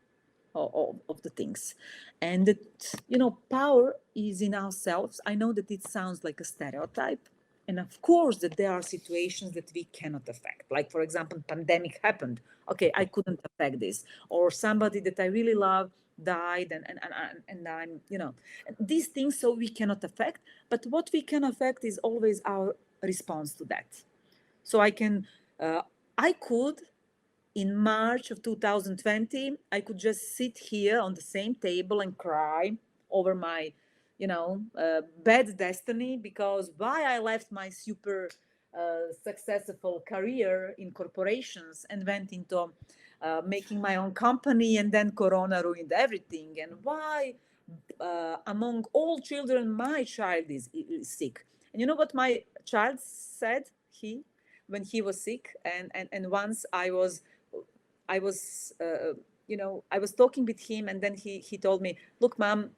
Speaker 2: of the things, and that power is in ourselves. I know that it sounds like a stereotype, and of course that there are situations that we cannot affect, like for example pandemic happened. Okay, I couldn't affect this, or somebody that I really love died, and I'm these things, so we cannot affect. But what we can affect is always our response to that. So I could, in March of 2020, I could just sit here on the same table and cry over my, bad destiny, because why I left my super successful career in corporations and went into making my own company, and then Corona ruined everything, and why among all children my child is sick. And you know what my child said, when he was sick, and once I was talking with him, and then he told me, "Look, mom,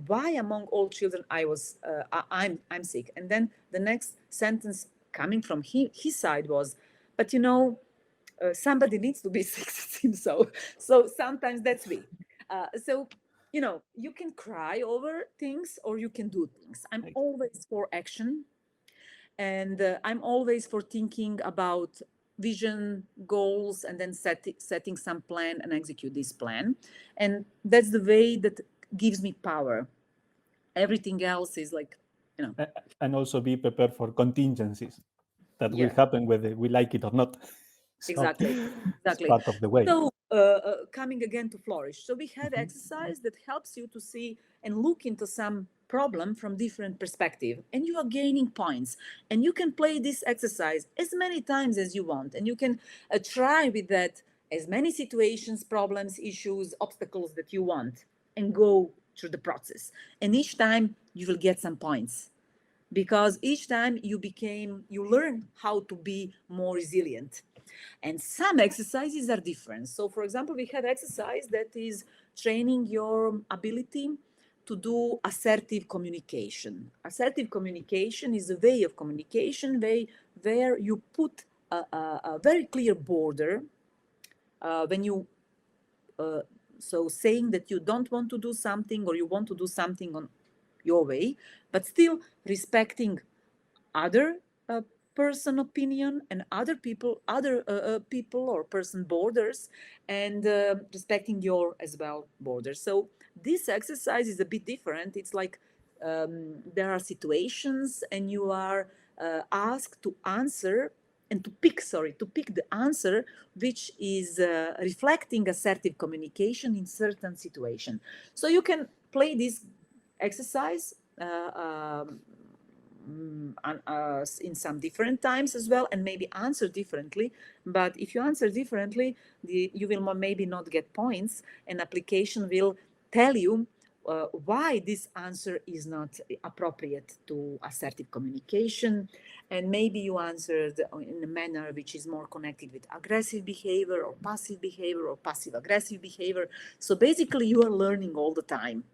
Speaker 2: why among all children I'm sick?" And then the next sentence coming from his side was, but somebody needs to be 16. So sometimes that's we. So you can cry over things or you can do things. I'm always for action, and I'm always for thinking about vision, goals, and then setting some plan and execute this plan. And that's the way that gives me power. Everything else is like,
Speaker 3: And also be prepared for contingencies that will
Speaker 2: yeah.
Speaker 3: happen whether we like it or not. So
Speaker 2: Exactly.
Speaker 3: it's part of the way.
Speaker 2: So coming again to Flourish. So we have exercise that helps you to see and look into some problem from different perspective, and you are gaining points. And you can play this exercise as many times as you want, and you can try with that as many situations, problems, issues, obstacles that you want, and go through the process. And each time you will get some points, because each time you learn how to be more resilient. And some exercises are different. So for example, we have exercise that is training your ability to do assertive communication. Assertive communication is a way of communication where you put a very clear border when you so saying that you don't want to do something or you want to do something on your way, but still respecting other person opinion and other people or person borders, and respecting your as well borders. So this exercise is a bit different. It's like there are situations and you are asked to answer and to pick the answer which is reflecting assertive communication in certain situation. So you can play this exercise in some different times as well, and maybe answer differently. But if you answer differently, you will maybe not get points, and application will tell you why this answer is not appropriate to assertive communication. And maybe you answered in a manner which is more connected with aggressive behavior or passive aggressive behavior. So basically you are learning all the time.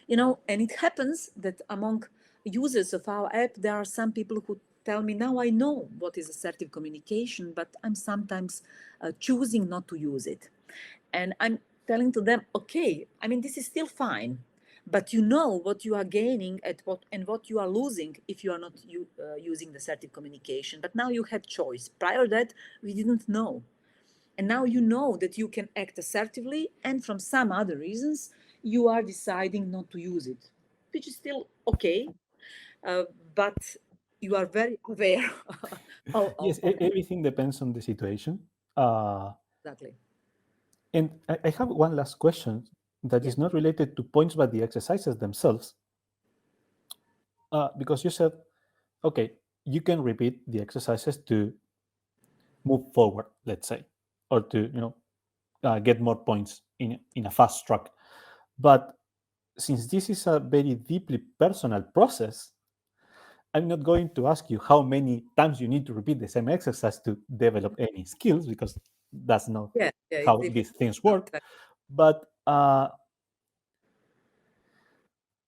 Speaker 2: And it happens that among users of our app, there are some people who tell me, now I know what is assertive communication, but I'm sometimes choosing not to use it. And I'm telling to them, okay, I mean, this is still fine, but you know what you are gaining and what you are losing if you are not using the assertive communication. But now you have choice. Prior to that, we didn't know. And now you know that you can act assertively, and from some other reasons, you are deciding not to use it, which is still okay, but you are very aware
Speaker 3: Yes,
Speaker 2: of
Speaker 3: everything depends on the situation. Uh,
Speaker 2: exactly.
Speaker 3: and I have one last question that
Speaker 2: Yeah.
Speaker 3: is not related to points, but the exercises themselves. Because you said, okay, you can repeat the exercises to move forward, let's say, or to get more points in a fast track. But since this is a very deeply personal process, I'm not going to ask you how many times you need to repeat the same exercise to develop any skills, because that's not
Speaker 2: Yeah, it's
Speaker 3: how
Speaker 2: different.
Speaker 3: these things work. But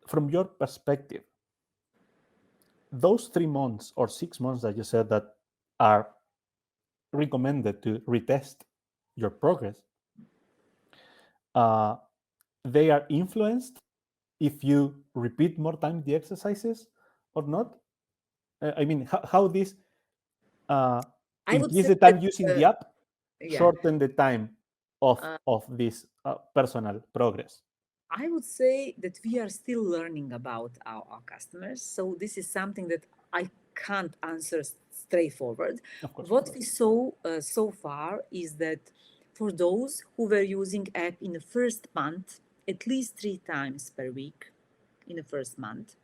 Speaker 3: from your perspective, those 3 months or 6 months that you said that are recommended to retest your progress, they are influenced if you repeat more time the exercises or not? I mean, how this
Speaker 2: I would
Speaker 3: increase
Speaker 2: say
Speaker 3: the
Speaker 2: that
Speaker 3: time using the app,
Speaker 2: yeah,
Speaker 3: shorten the time
Speaker 2: uh,
Speaker 3: of this personal progress?
Speaker 2: I would say that we are still learning about our customers. So this is something that I can't answer straightforward.
Speaker 3: Of course.
Speaker 2: What we saw so far is that for those who were using app in the first month, at least 3 times per week in the first month,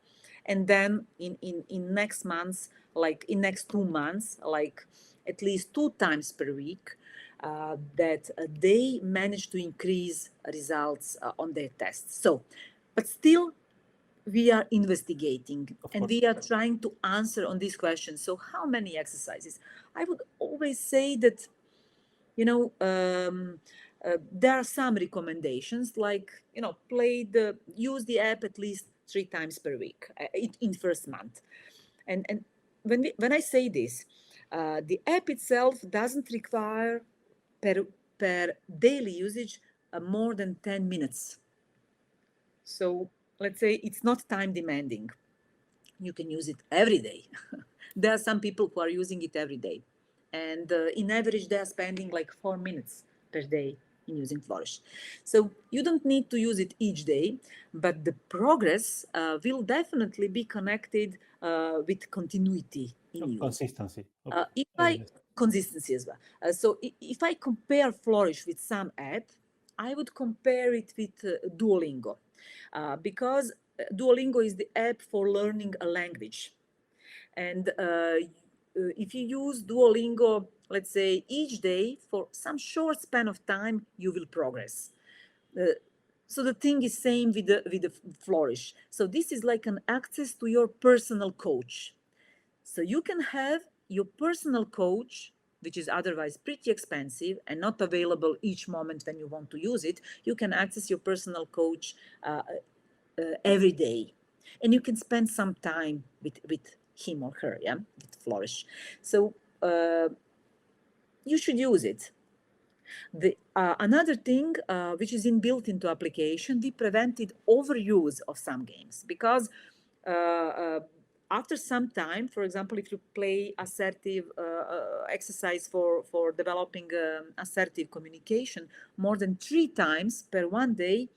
Speaker 2: and then in next months, like in next 2 months, like at least 2 times per week, that they managed to increase results on their tests. So, but still, we are investigating
Speaker 3: Of
Speaker 2: and
Speaker 3: course.
Speaker 2: we are trying to answer on these questions. So, how many exercises? I would always say that, there are some recommendations, like use the app at least 3 times per week in first month, and when I say this, the app itself doesn't require per daily usage more than 10 minutes. So let's say it's not time demanding. You can use it every day. There are some people who are using it every day. And in average, they are spending like 4 minutes per day in using Flourish. So you don't need to use it each day, but the progress will definitely be connected with continuity in use.
Speaker 3: Consistency. Okay.
Speaker 2: If I consistency as well. So if I compare Flourish with some app, I would compare it with Duolingo, because Duolingo is the app for learning a language. And if you use Duolingo, let's say each day for some short span of time, you will progress. So the thing is same with the Flourish. So this is like an access to your personal coach. So you can have your personal coach, which is otherwise pretty expensive and not available each moment when you want to use it. You can access your personal coach every day, and you can spend some time with him or her, yeah, with Flourish. So you should use it. Another thing which is inbuilt into application, we prevented overuse of some games, because after some time, for example, if you play assertive exercise for developing assertive communication more than 3 times per one day,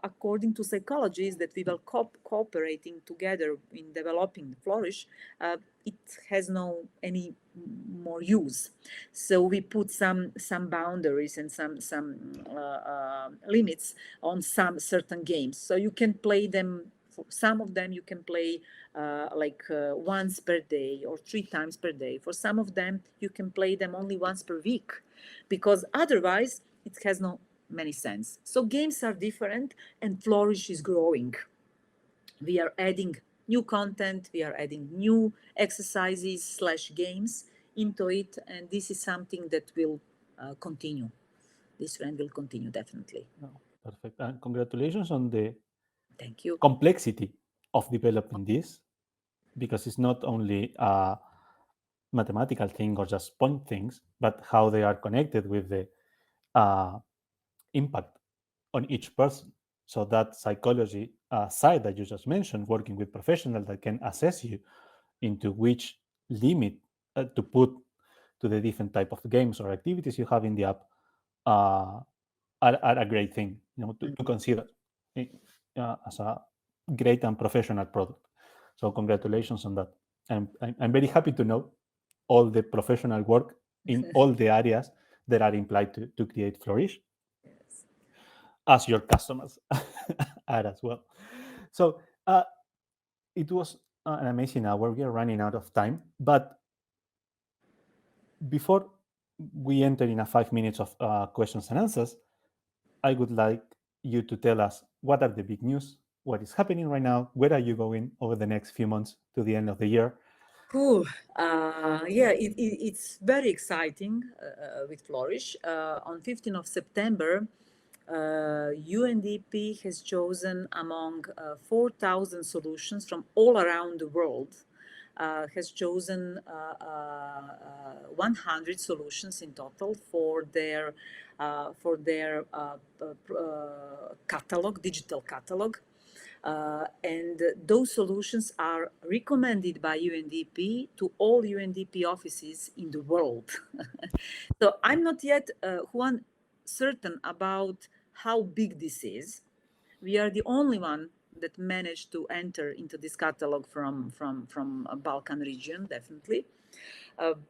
Speaker 2: according to psychologists that we were cooperating together in developing Flourish, it has no any more use. So we put some boundaries and some limits on some certain games. So you can play them. For some of them you can play once per day or 3 times per day. For some of them you can play them only once per week, because otherwise it has no many sense. So games are different, and Flourish is growing. We are adding new content, we are adding new exercises / games into it, and this is something that will continue. This trend will continue definitely.
Speaker 3: Oh, perfect. And congratulations on the
Speaker 2: Thank you.
Speaker 3: complexity of developing this, because it's not only a mathematical thing or just point things, but how they are connected with the impact on each person. So that psychology side that you just mentioned, working with professionals that can assess you into which limit to put to the different type of games or activities you have in the app, are a great thing, to consider as a great and professional product. So congratulations on that. I'm very happy to know all the professional work in all the areas that are implied to create Flourish,
Speaker 2: Yes.
Speaker 3: as your customers are as well. So it was an amazing hour. We are running out of time, but before we enter in a 5 minutes of questions and answers, I would like you to tell us what are the big news, what is happening right now, where are you going over the next few months to the end of the year.
Speaker 2: Cool. Yeah, it's very exciting with Flourish. On 15th of September, UNDP has chosen among 4,000 solutions from all around the world, has chosen 100 solutions in total for their catalog, digital catalog. And those solutions are recommended by UNDP to all UNDP offices in the world. So I'm not yet certain about how big this is. We are the only one that managed to enter into this catalog from a Balkan region, definitely.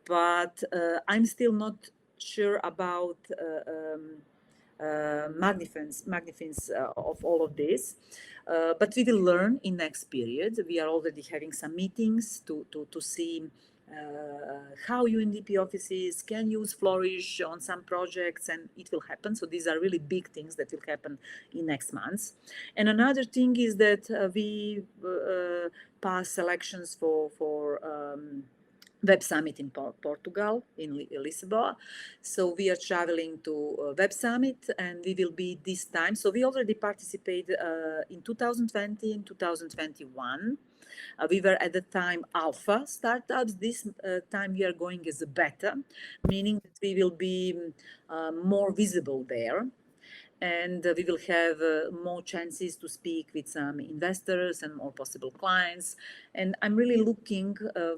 Speaker 2: But I'm still not sure about magnificence of all of this. But we will learn in next period. We are already having some meetings to see how UNDP offices can use Flourish on some projects, and it will happen. So these are really big things that will happen in next months. And another thing is that we pass selections for Web Summit in Portugal, in Lisbon. So we are traveling to Web Summit, and we will be this time. So we already participated in 2020 and 2021. We were at the time alpha startups. This time we are going as a beta, meaning that we will be more visible there. And we will have more chances to speak with some investors and more possible clients. And I'm really looking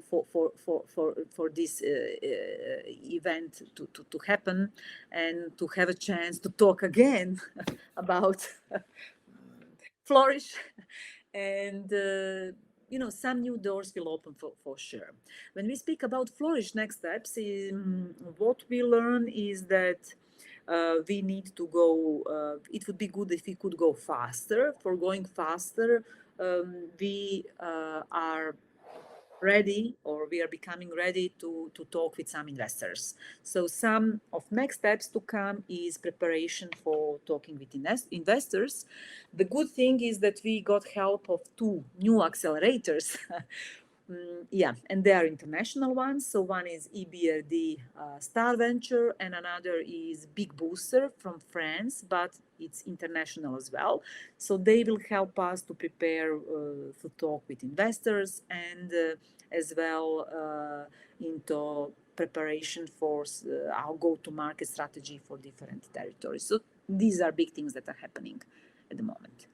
Speaker 2: for this event to happen and to have a chance to talk again about Flourish. And some new doors will open for sure. When we speak about Flourish next steps, what we learn is that we need to go, it would be good if we could go faster. For going faster, we are ready, or we are becoming ready to talk with some investors. So some of next steps to come is preparation for talking with investors. The good thing is that we got help of 2 new accelerators. Yeah, and they are international ones. So one is EBRD Star Venture, and another is Big Booster from France, but it's international as well. So they will help us to prepare to talk with investors, and as well into preparation for our go-to-market strategy for different territories. So these are big things that are happening at the moment.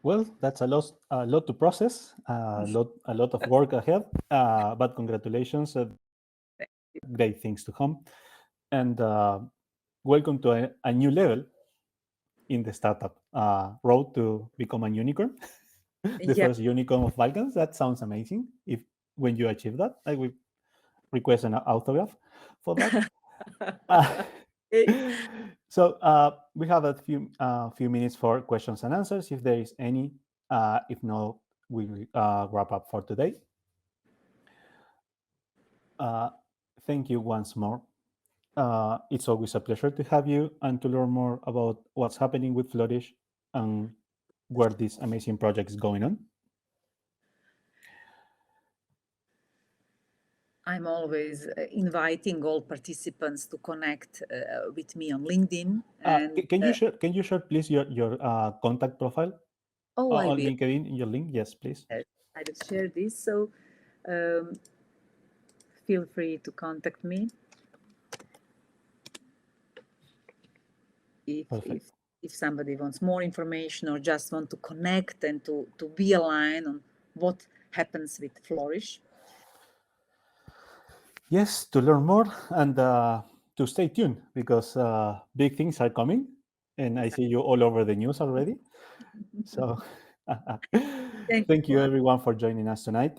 Speaker 3: Well, that's a lot to process, a lot of work ahead, but congratulations, great things to come. And welcome to a new level in the startup road to become a unicorn. The first unicorn of Balkans. That sounds amazing. When you achieve that, I will request an autograph for that. So we have a few minutes for questions and answers, if there is any. If not, we will wrap up for today. Thank you once more. It's always a pleasure to have you and to learn more about what's happening with Flourish and where this amazing project is going on.
Speaker 2: I'm always inviting all participants to connect with me on LinkedIn. And
Speaker 3: can you share please your contact profile? On LinkedIn, your link? Yes, please.
Speaker 2: I will share this. So feel free to contact me if somebody wants more information or just want to connect and to be aligned on what happens with Flourish.
Speaker 3: Yes, to learn more and to stay tuned, because big things are coming, and I see you all over the news already. So thank you everyone for joining us tonight.